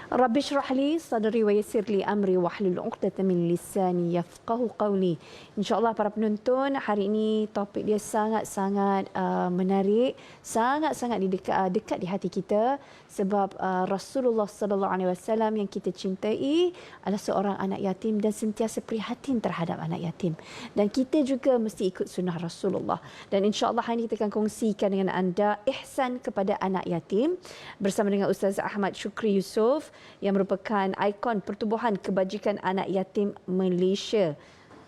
Rabbi shrah li sadri wa yassir li amri wahlul 'uqdatam min lisani yafqahu qawli. InsyaAllah para penonton, hari ini topik dia sangat-sangat menarik, sangat-sangat dekat di hati kita sebab Rasulullah sallallahu alaihi wasallam yang kita cintai adalah seorang anak yatim dan sentiasa prihatin terhadap anak yatim. Dan kita juga mesti ikut sunnah Rasulullah. Dan insya-Allah hari ini kita akan kongsikan dengan anda ihsan kepada anak yatim bersama dengan Ustaz Ahmad Syukri Yusof yang merupakan ikon pertubuhan kebajikan anak yatim Malaysia.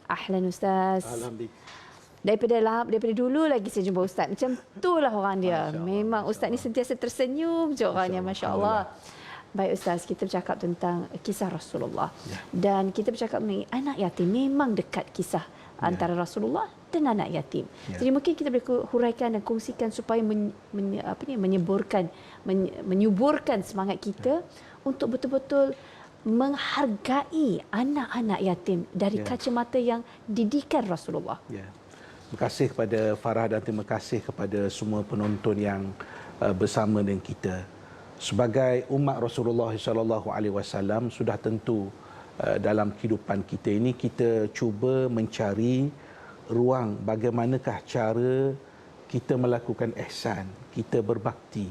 Ahlan Ustaz. Alhamdulillah. Daripada dulu lagi saya jumpa Ustaz. Macam itulah orang dia. Memang Ustaz ni sentiasa tersenyum je orangnya, masya-Allah. Baik Ustaz, kita bercakap tentang kisah Rasulullah. Dan kita bercakap mengenai anak yatim. Memang dekat kisah antara Rasulullah dan anak yatim. Jadi mungkin kita boleh huraikan dan kongsikan supaya menyuburkan semangat kita untuk betul-betul menghargai anak-anak yatim dari kacamata yang didikan Rasulullah. Terima kasih kepada Farah dan terima kasih kepada semua penonton yang bersama dengan kita. Sebagai umat Rasulullah SAW, sudah tentu dalam kehidupan kita ini kita cuba mencari ruang bagaimanakah cara kita melakukan ihsan, kita berbakti,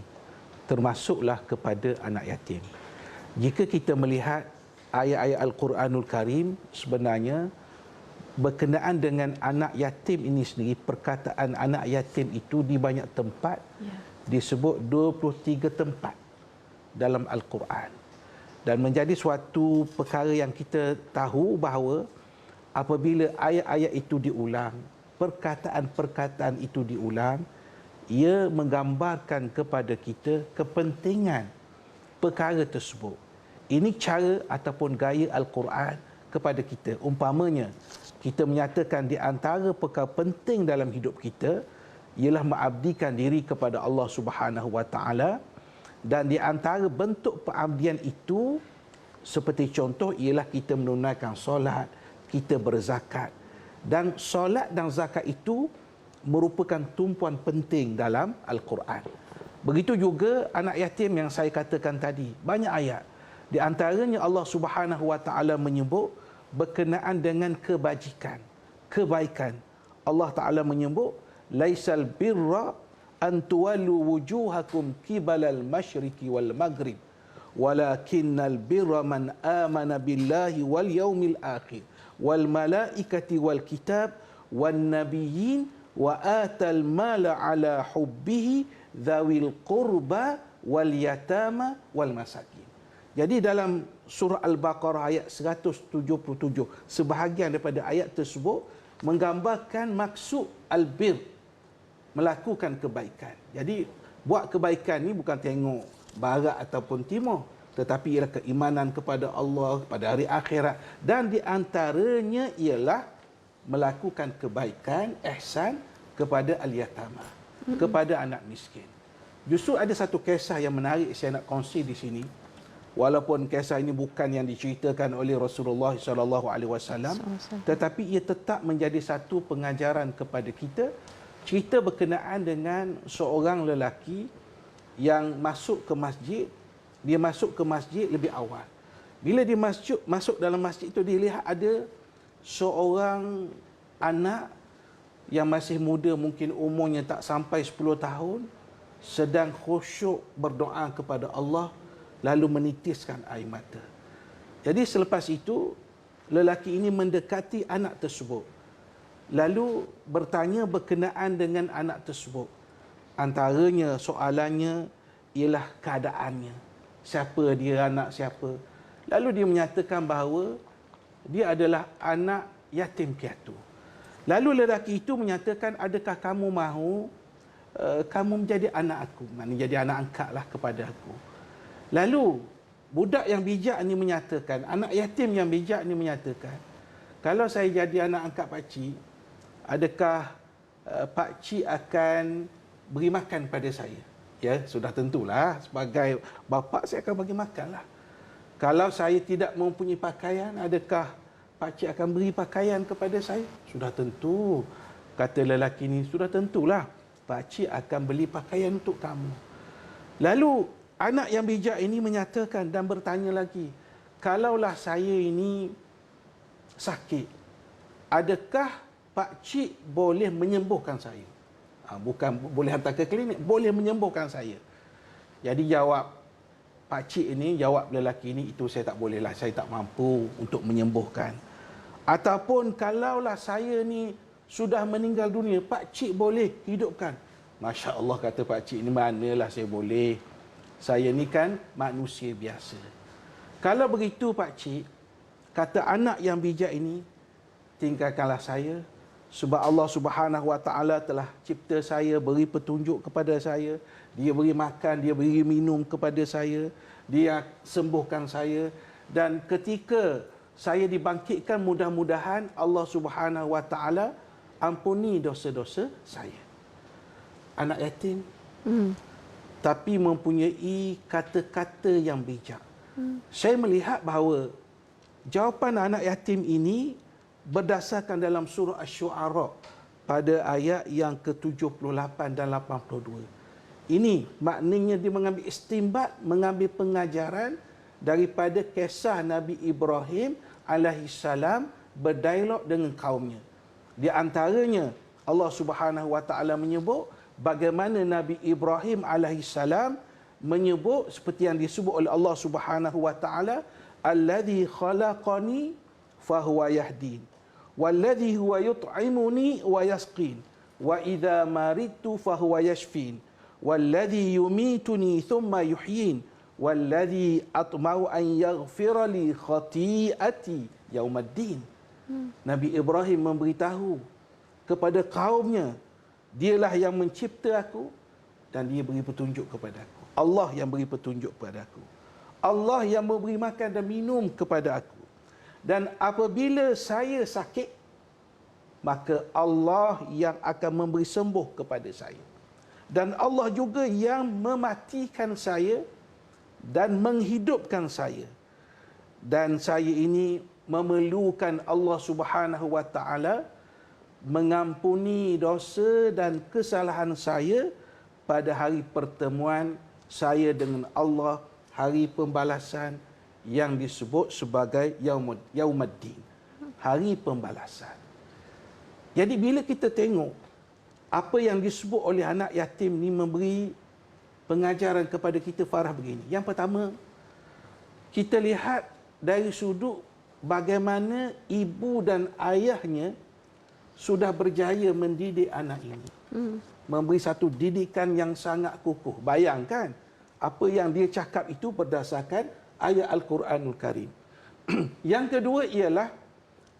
termasuklah kepada anak yatim. Jika kita melihat ayat-ayat Al-Quranul Karim, sebenarnya berkenaan dengan anak yatim ini sendiri, perkataan anak yatim itu di banyak tempat disebut 23 tempat dalam Al-Quran. Dan menjadi suatu perkara yang kita tahu bahawa apabila ayat-ayat itu diulang, perkataan-perkataan itu diulang, ia menggambarkan kepada kita kepentingan perkara tersebut. Ini cara ataupun gaya Al-Quran kepada kita. Umpamanya, kita menyatakan di antara perkara penting dalam hidup kita ialah mengabdikan diri kepada Allah Subhanahu Wa Taala, dan di antara bentuk pengabdian itu seperti contoh ialah kita menunaikan solat, kita berzakat. Dan solat dan zakat itu merupakan tumpuan penting dalam Al-Quran. Begitu juga anak yatim yang saya katakan tadi, banyak ayat. Di antaranya Allah Subhanahu Wa Taala menyebut berkenaan dengan kebajikan, kebaikan. Allah Taala menyebut laisal birra an tuwallu wujuhakum qibalal masyriqi wal maghrib walakinnal birra man amana billahi wal yaumil akhir wal malaikati wal kitab wan nabiyyin wa atal mala ala hubbihi dzawil qurba wal yatama wal masakin. Jadi dalam surah Al-Baqarah ayat 177, sebahagian daripada ayat tersebut menggambarkan maksud albir, melakukan kebaikan. Jadi buat kebaikan ni bukan tengok barat ataupun timur, tetapi ialah keimanan kepada Allah, kepada hari akhirat, dan di antaranya ialah melakukan kebaikan, ihsan kepada al-yatama, kepada anak miskin. Justru ada satu kisah yang menarik saya nak kongsi di sini. Walaupun kisah ini bukan yang diceritakan oleh Rasulullah SAW, tetapi ia tetap menjadi satu pengajaran kepada kita. Cerita berkenaan dengan seorang lelaki yang masuk ke masjid. Dia masuk ke masjid lebih awal. Bila dia masuk dalam masjid itu, dia lihat ada seorang anak yang masih muda, mungkin umurnya tak sampai 10 tahun, sedang khusyuk berdoa kepada Allah, lalu menitiskan air mata. Jadi selepas itu, lelaki ini mendekati anak tersebut, lalu bertanya berkenaan dengan anak tersebut. Antaranya soalannya ialah keadaannya. Siapa dia, anak siapa. Lalu dia menyatakan bahawa dia adalah anak yatim piatu. Lalu lelaki itu menyatakan, adakah kamu mahu kamu menjadi anak aku? Maknanya jadi anak angkatlah kepada aku. Lalu budak yang bijak ni menyatakan, anak yatim yang bijak ni menyatakan, kalau saya jadi anak angkat pakcik, adakah pakcik akan beri makan pada saya? Ya, sudah tentulah sebagai bapa saya akan bagi makanlah. Kalau saya tidak mempunyai pakaian, adakah pakcik akan beri pakaian kepada saya? Sudah tentu, kata lelaki ni, sudah tentulah pakcik akan beli pakaian untuk kamu. Lalu anak yang bijak ini menyatakan dan bertanya lagi, kalaulah saya ini sakit, adakah Pak Cik boleh menyembuhkan saya? Bukan boleh hantar ke klinik, boleh menyembuhkan saya. Jadi jawab Pak Cik ini, jawab lelaki ini, itu saya tak bolehlah, saya tak mampu untuk menyembuhkan. Ataupun kalaulah saya ni sudah meninggal dunia, Pak Cik boleh hidupkan. Masya Allah, kata Pak Cik ni, manalah saya boleh. Saya ni kan manusia biasa. Kalau begitu Pak Cik, kata anak yang bijak ini, tinggalkanlah saya. Sebab Allah Subhanahu Wa Taala telah cipta saya, beri petunjuk kepada saya. Dia beri makan, dia beri minum kepada saya. Dia sembuhkan saya. Dan ketika saya dibangkitkan, mudah-mudahan Allah Subhanahu Wa Taala ampuni dosa-dosa saya. Anak yatim, tapi mempunyai kata-kata yang bijak. Saya melihat bahawa jawapan anak yatim ini berdasarkan dalam surah Asy-Syu'ara pada ayat yang ke-78 dan 82. Ini maknanya dia mengambil istimbat, mengambil pengajaran daripada kisah Nabi Ibrahim alaihissalam berdialog dengan kaumnya. Di antaranya Allah Subhanahu Wa Taala menyebut bagaimana Nabi Ibrahim alaihissalam menyebut seperti yang disebut oleh Allah Subhanahu Wa Taala, allazi khalaqani fahuwa yahdin walladhi huwa yut'imuni wa yasqin wa idza maridtu fahuwa yashfin walladhi yumituni thumma yuhyin walladhi atma'u an yaghfira li khati'ati yaumaddin. Nabi Ibrahim memberitahu kepada kaumnya, dialah yang mencipta aku dan dia beri petunjuk kepada aku. Allah yang beri petunjuk kepada aku. Allah yang memberi makan dan minum kepada aku. Dan apabila saya sakit, maka Allah yang akan memberi sembuh kepada saya. Dan Allah juga yang mematikan saya dan menghidupkan saya. Dan saya ini memerlukan Allah Subhanahu Wa Taala mengampuni dosa dan kesalahan saya pada hari pertemuan saya dengan Allah, hari pembalasan yang disebut sebagai Yaumuddin, hari pembalasan. Jadi bila kita tengok apa yang disebut oleh anak yatim ni memberi pengajaran kepada kita, Farah, begini. Yang pertama, kita lihat dari sudut bagaimana ibu dan ayahnya sudah berjaya mendidik anak ini. Memberi satu didikan yang sangat kukuh. Bayangkan apa yang dia cakap itu berdasarkan ayat Al-Quranul Karim. Yang kedua ialah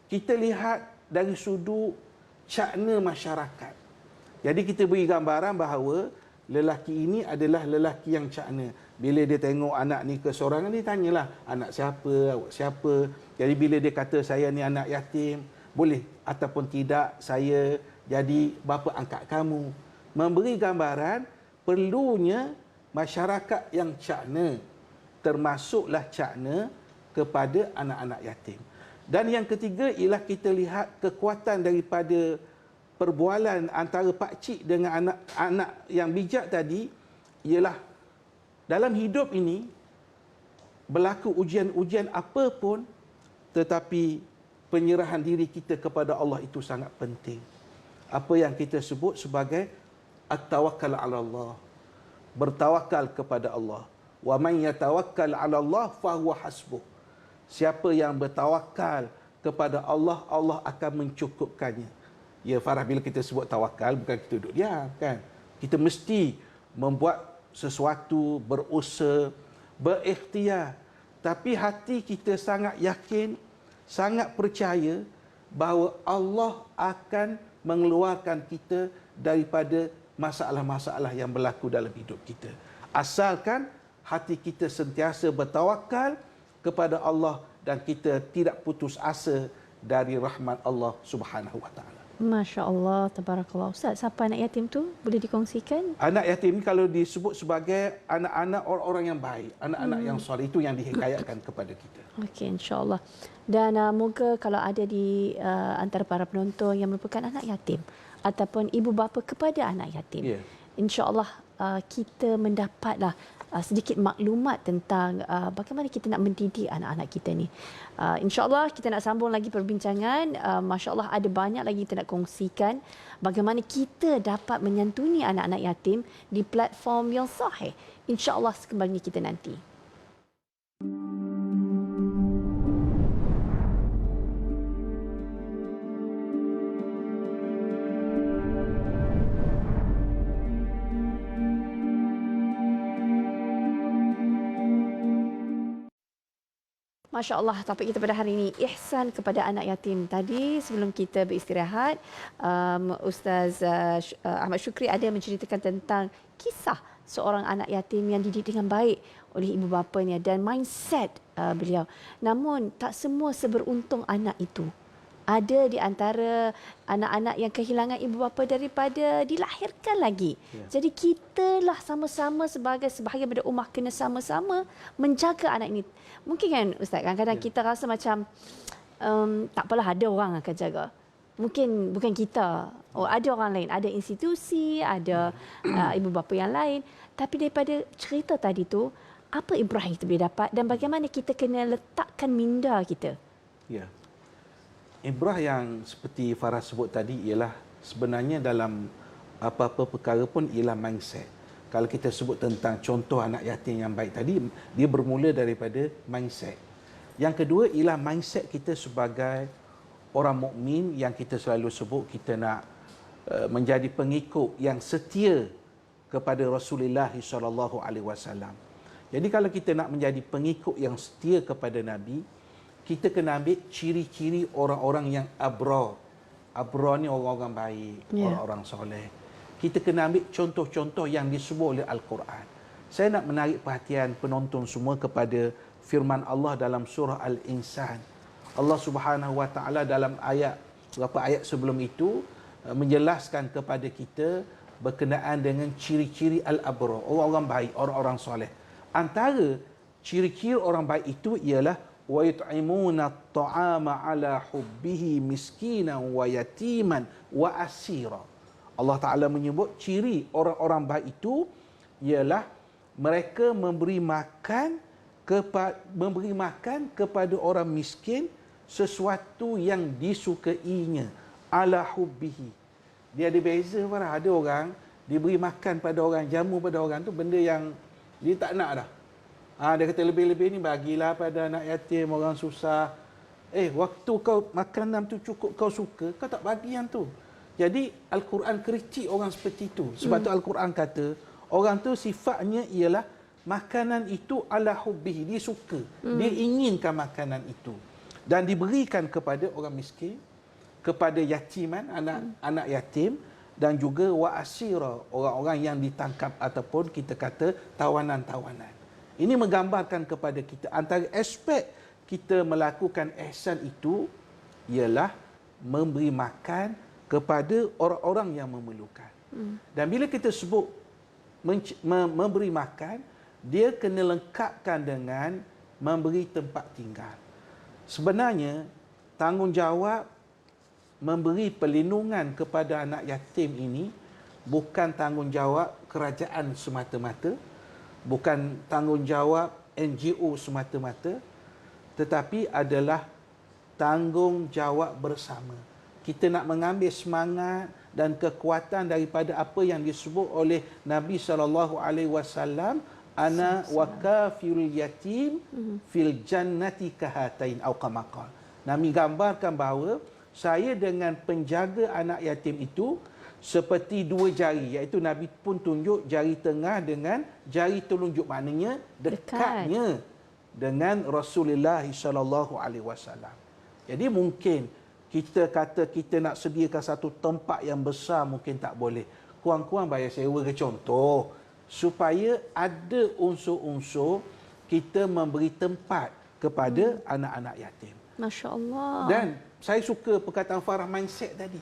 kita lihat dari sudut cakna masyarakat. Jadi kita beri gambaran bahawa lelaki ini adalah lelaki yang cakna. Bila dia tengok anak ni kesorangan, dia tanyalah, anak siapa, awak siapa. Jadi bila dia kata saya ni anak yatim, boleh ataupun tidak saya jadi bapa angkat kamu. Memberi gambaran perlunya masyarakat yang cakna, termasuklah cakna kepada anak-anak yatim. Dan yang ketiga ialah kita lihat kekuatan daripada perbualan antara Pak Cik dengan anak-anak yang bijak tadi, ialah dalam hidup ini berlaku ujian-ujian apa pun, tetapi penyerahan diri kita kepada Allah itu sangat penting. Apa yang kita sebut sebagai at-tawakkal 'ala Allah. Bertawakal kepada Allah. Wa man yatawakkal 'ala Allah fahuwa hasbuh. Siapa yang bertawakal kepada Allah, Allah akan mencukupkannya. Ya Farah, bila kita sebut tawakal bukan kita duduk diam, kan? Kita mesti membuat sesuatu, berusaha, berikhtiar. Tapi hati kita sangat yakin, sangat percaya bahawa Allah akan mengeluarkan kita daripada masalah-masalah yang berlaku dalam hidup kita. Asalkan hati kita sentiasa bertawakal kepada Allah dan kita tidak putus asa dari rahmat Allah Subhanahu Wa Taala. Masya Allah, tabarakallah. Ustaz, siapa anak yatim tu? Boleh dikongsikan? Anak yatim ni kalau disebut sebagai anak-anak orang-orang yang baik, anak-anak yang soleh, itu yang dihikayatkan kepada kita. Okey, insya-Allah. Dan moga kalau ada di antara para penonton yang merupakan anak yatim ataupun ibu bapa kepada anak yatim, insya-Allah kita mendapatlah sedikit maklumat tentang bagaimana kita nak mendidik anak-anak kita ni. InsyaAllah kita nak sambung lagi perbincangan. Masya Allah ada banyak lagi kita nak kongsikan bagaimana kita dapat menyantuni anak-anak yatim di platform yang sahih. InsyaAllah sekembalinya kita nanti. Masya Allah, topik kita pada hari ini ihsan kepada anak yatim. Tadi sebelum kita beristirahat, Ustaz Ahmad Syukri ada menceritakan tentang kisah seorang anak yatim yang dididik dengan baik oleh ibu bapanya dan mindset beliau. Namun tak semua seberuntung anak itu. Ada di antara anak-anak yang kehilangan ibu bapa daripada dilahirkan lagi. Ya. Jadi kitalah sama-sama sebagai sebahagian daripada ummah kena sama-sama menjaga anak ini. Mungkin kan Ustaz, kadang-kadang kita rasa macam tak apalah, ada orang akan jaga. Mungkin bukan kita. Oh, ada orang lain, ada institusi, ada ibu bapa yang lain. Tapi daripada cerita tadi tu, apa ibrah yang kita boleh dapat dan bagaimana kita kena letakkan minda kita? Ya. Ibrah yang seperti Farah sebut tadi ialah sebenarnya dalam apa-apa perkara pun ialah mindset. Kalau kita sebut tentang contoh anak yatim yang baik tadi, dia bermula daripada mindset. Yang kedua ialah mindset kita sebagai orang mukmin yang kita selalu sebut kita nak menjadi pengikut yang setia kepada Rasulullah SAW. Jadi kalau kita nak menjadi pengikut yang setia kepada Nabi, kita kena ambil ciri-ciri orang-orang yang abrar. Abrar ni orang-orang baik, orang-orang soleh. Kita kena ambil contoh-contoh yang disebut oleh Al-Quran. Saya nak menarik perhatian penonton semua kepada firman Allah dalam surah Al-Insan. Allah Subhanahu Wa Taala dalam beberapa ayat sebelum itu menjelaskan kepada kita berkenaan dengan ciri-ciri al-abrar, orang-orang baik, orang-orang soleh. Antara ciri-ciri orang baik itu ialah wa yut'imuna at-ta'ama 'ala hubbihi miskinan wa yatiman wa asira. Allah Taala menyebut ciri orang-orang baik itu ialah mereka memberi makan kepada orang miskin sesuatu yang disukainya, 'ala hubbihi. Dia ada beza, ada orang diberi makan pada orang, jamu pada orang tu benda yang dia tak nak dah. Dia kata lebih-lebih ni bagilah pada anak yatim, orang susah. Waktu kau makanan tu cukup kau suka, kau tak bagi yang tu. Jadi Al-Quran kritik orang seperti itu. Sebab tu Al-Quran kata orang tu sifatnya ialah makanan itu ala hubbihi, dia suka, dia inginkan makanan itu dan diberikan kepada orang miskin, kepada yatiman, anak yatim, dan juga wa asira, orang-orang yang ditangkap ataupun kita kata tawanan-tawanan. Ini menggambarkan kepada kita antara aspek kita melakukan ihsan itu ialah memberi makan kepada orang-orang yang memerlukan. Dan bila kita sebut memberi makan, dia kena lengkapkan dengan memberi tempat tinggal. Sebenarnya tanggungjawab memberi perlindungan kepada anak yatim ini bukan tanggungjawab kerajaan semata-mata, bukan tanggungjawab NGO semata-mata, tetapi adalah tanggungjawab bersama. Kita nak mengambil semangat dan kekuatan daripada apa yang disebut oleh Nabi SAW, ana wa kafirul yatim fil jannati kahatain au kama qala. Nabi gambarkan bahawa saya dengan penjaga anak yatim itu seperti dua jari, iaitu Nabi pun tunjuk jari tengah dengan jari telunjuk, maknanya dekatnya dengan Rasulullah SAW. Jadi mungkin kita kata kita nak sediakan satu tempat yang besar mungkin tak boleh. Kurang-kurang bayar sewa ke contoh, supaya ada unsur-unsur kita memberi tempat kepada anak-anak yatim. Masya Allah. Dan saya suka perkataan Farah mindset tadi.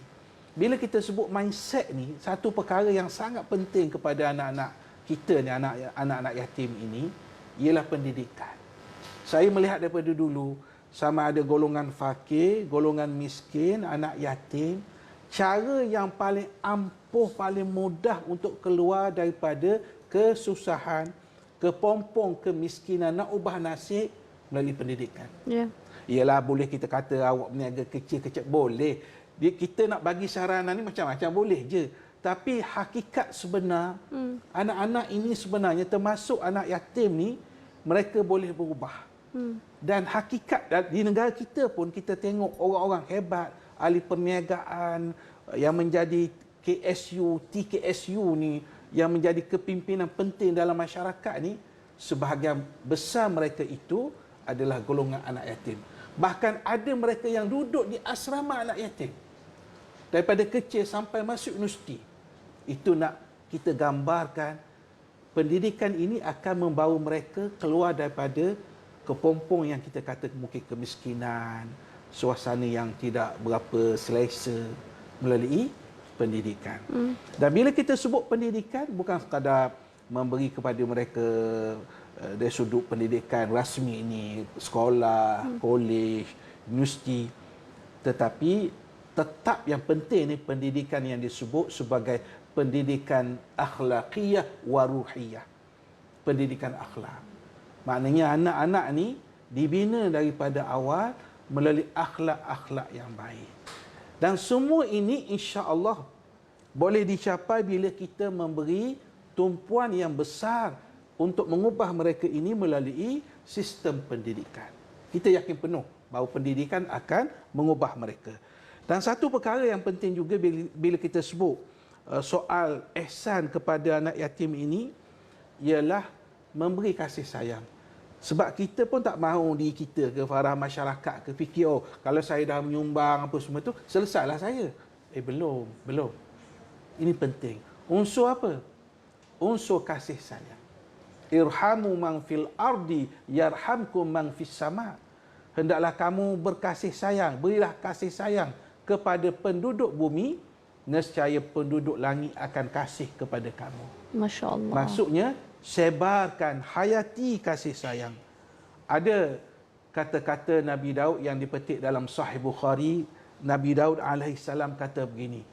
Bila kita sebut mindset ni, satu perkara yang sangat penting kepada anak-anak kita ni, anak-anak yatim ini, ialah pendidikan. Saya melihat daripada dulu, sama ada golongan fakir, golongan miskin, anak yatim, cara yang paling ampuh, paling mudah untuk keluar daripada kesusahan kepompong kemiskinan, nak ubah nasib melalui pendidikan. Ya. Ialah boleh kita kata awak berniaga kecil-kecil, boleh. Kita nak bagi saranan ni macam-macam boleh je. Tapi hakikat sebenar, anak-anak ini sebenarnya termasuk anak yatim ni, mereka boleh berubah. Dan hakikat di negara kita pun kita tengok orang-orang hebat, ahli perniagaan yang menjadi KSU, TKSU ni, yang menjadi kepimpinan penting dalam masyarakat ni, sebahagian besar mereka itu adalah golongan anak yatim. Bahkan ada mereka yang duduk di asrama anak yatim. Daripada kecil sampai masuk universiti. Itu nak kita gambarkan pendidikan ini akan membawa mereka keluar daripada kepompong yang kita kata mungkin kemiskinan, suasana yang tidak berapa selesa melalui pendidikan. Dan bila kita sebut pendidikan, bukan sekadar memberi kepada mereka dari sudut pendidikan rasmi ini, sekolah, kolej, universiti, tetapi tetap yang penting ni pendidikan yang disebut sebagai pendidikan akhlaqiyah wa ruhiyah. Pendidikan akhlak. Maknanya anak-anak ni dibina daripada awal melalui akhlak-akhlak yang baik. Dan semua ini insya-Allah boleh dicapai bila kita memberi tumpuan yang besar untuk mengubah mereka ini melalui sistem pendidikan. Kita yakin penuh bahawa pendidikan akan mengubah mereka. Dan satu perkara yang penting juga bila kita sebut soal ihsan kepada anak yatim ini ialah memberi kasih sayang. Sebab kita pun tak mahu diri kita ke Farah masyarakat ke fikir, oh kalau saya dah menyumbang apa semua tu selesailah saya. Belum. Ini penting. Unsur apa? Unsur kasih sayang. Irhamu man fil ardi yarhamkum man fis sama. Hendaklah kamu berkasih sayang, berilah kasih sayang kepada penduduk bumi, nescaya penduduk langit akan kasih kepada kamu. Masya Allah. Maksudnya sebarkan, hayati kasih sayang. Ada kata-kata Nabi Daud yang dipetik dalam Sahih Bukhari. Nabi Daud alaihissalam kata begini,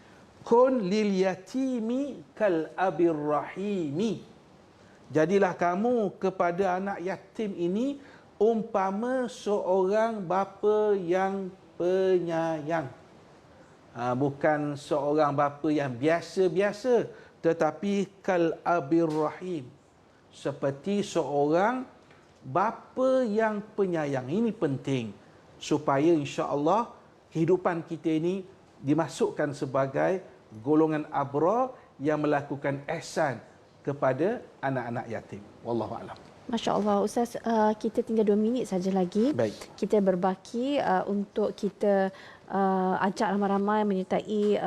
kun lil yatimi kal abir rahimi. Jadilah kamu kepada anak yatim ini umpama seorang bapa yang penyayang. Bukan seorang bapa yang biasa-biasa, tetapi kal abir rahim, seperti seorang bapa yang penyayang. Ini penting supaya insya-Allah kehidupan kita ini dimasukkan sebagai golongan abrar yang melakukan ihsan kepada anak-anak yatim. Wallahu a'lam. Masya Allah, Ustaz, kita tinggal 2 minit saja lagi. Baik. Kita berbaki untuk kita ajak ramai-ramai menyertai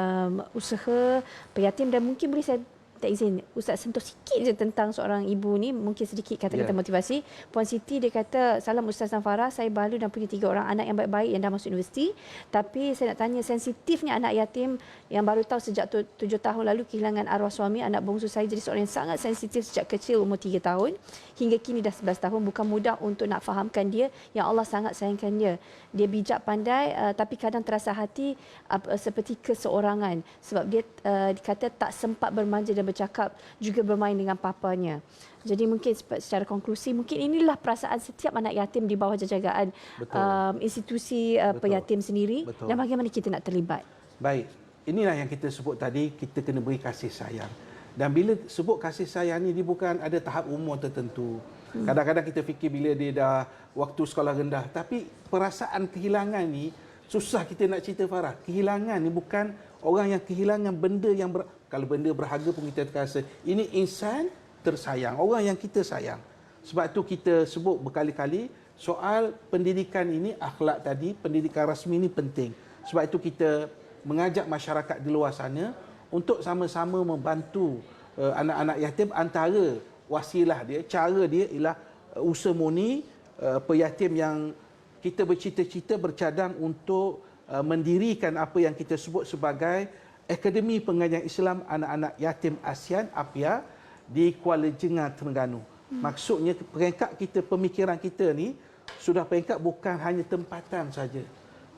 usaha penyatim, dan mungkin boleh saya tak izin Ustaz sentuh sikit je tentang seorang ibu ni, mungkin sedikit kata-kata motivasi. Puan Siti dia kata, salam Ustaz dan Farah, saya bahalu dan punya 3 orang anak yang baik-baik yang dah masuk universiti, tapi saya nak tanya, sensitifnya anak yatim yang baru tahu sejak 7 tahun lalu kehilangan arwah suami. Anak bongsu saya jadi seorang yang sangat sensitif sejak kecil, umur 3 tahun hingga kini dah 11 tahun. Bukan mudah untuk nak fahamkan dia yang Allah sangat sayangkan dia. Dia bijak, pandai, tapi kadang terasa hati seperti keseorangan sebab dia dikata tak sempat bermanja dan bercakap, juga bermain dengan papanya. Jadi mungkin secara konklusi, mungkin inilah perasaan setiap anak yatim di bawah jajagaan institusi penyatim sendiri. Betul. Dan bagaimana kita nak terlibat. Baik, inilah yang kita sebut tadi, kita kena beri kasih sayang. Dan bila sebut kasih sayang ni, dia bukan ada tahap umur tertentu. Kadang-kadang kita fikir bila dia dah waktu sekolah rendah, tapi perasaan kehilangan ni susah kita nak cerita, Farah. Kehilangan ni bukan orang yang kehilangan benda yang kalau benda berharga pun kita terasa ini insan tersayang, orang yang kita sayang. Sebab tu kita sebut berkali-kali soal pendidikan ini, akhlak tadi, pendidikan rasmi ini penting. Sebab itu kita mengajak masyarakat di luar sana untuk sama-sama membantu anak-anak yatim. Antara wasilah dia, cara dia ialah usaha murni peyatim yang kita bercita-cita bercadang untuk mendirikan apa yang kita sebut sebagai Akademi Pengajian Islam Anak-anak Yatim ASEAN APIA di Kuala Jengar, Terengganu. Maksudnya peringkat kita, pemikiran kita ni sudah peringkat bukan hanya tempatan saja.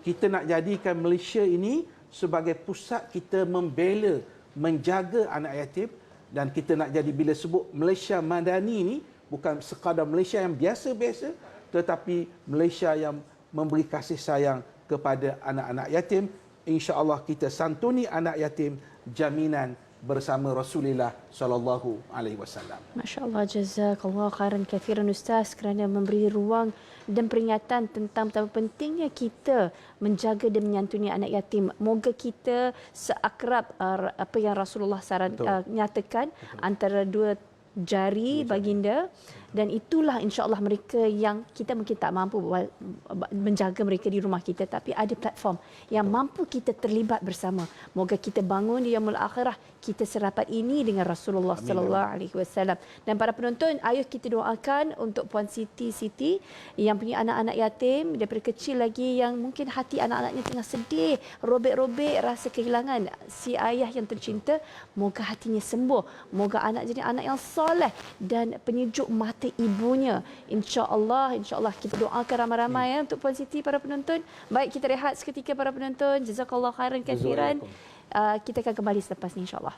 Kita nak jadikan Malaysia ini sebagai pusat kita membela, menjaga anak yatim, dan kita nak jadi, bila sebut Malaysia Madani ni, bukan sekadar Malaysia yang biasa-biasa, tetapi Malaysia yang memberi kasih sayang kepada anak-anak yatim. Insya-Allah kita santuni anak yatim, jaminan bersama Rasulullah sallallahu alaihi wasallam. Masya-Allah, jazakallah khairan kathiran Ustaz kerana memberi ruang dan peringatan tentang betapa pentingnya kita menjaga dan menyantuni anak yatim. Moga kita seakrab apa yang Rasulullah nyatakan antara dua jari baginda, dan itulah insya-Allah mereka yang kita mungkin tak mampu menjaga mereka di rumah kita, tapi ada platform yang mampu kita terlibat bersama. Moga kita bangun di yaumul akhirah kita serapat ini dengan Rasulullah sallallahu alaihi wasallam. Dan para penonton, ayo kita doakan untuk Puan Siti yang punya anak-anak yatim daripada kecil lagi, yang mungkin hati anak-anaknya tengah sedih, robek-robek, rasa kehilangan si ayah yang tercinta. Moga hatinya sembuh, moga anak jadi anak yang soleh dan penyejuk mata ibunya. InsyaAllah kita doakan ramai-ramai untuk Puan Siti, para penonton. Baik, kita rehat seketika para penonton. Jazakallah khairan kathiran. Kita akan kembali selepas ini insyaAllah.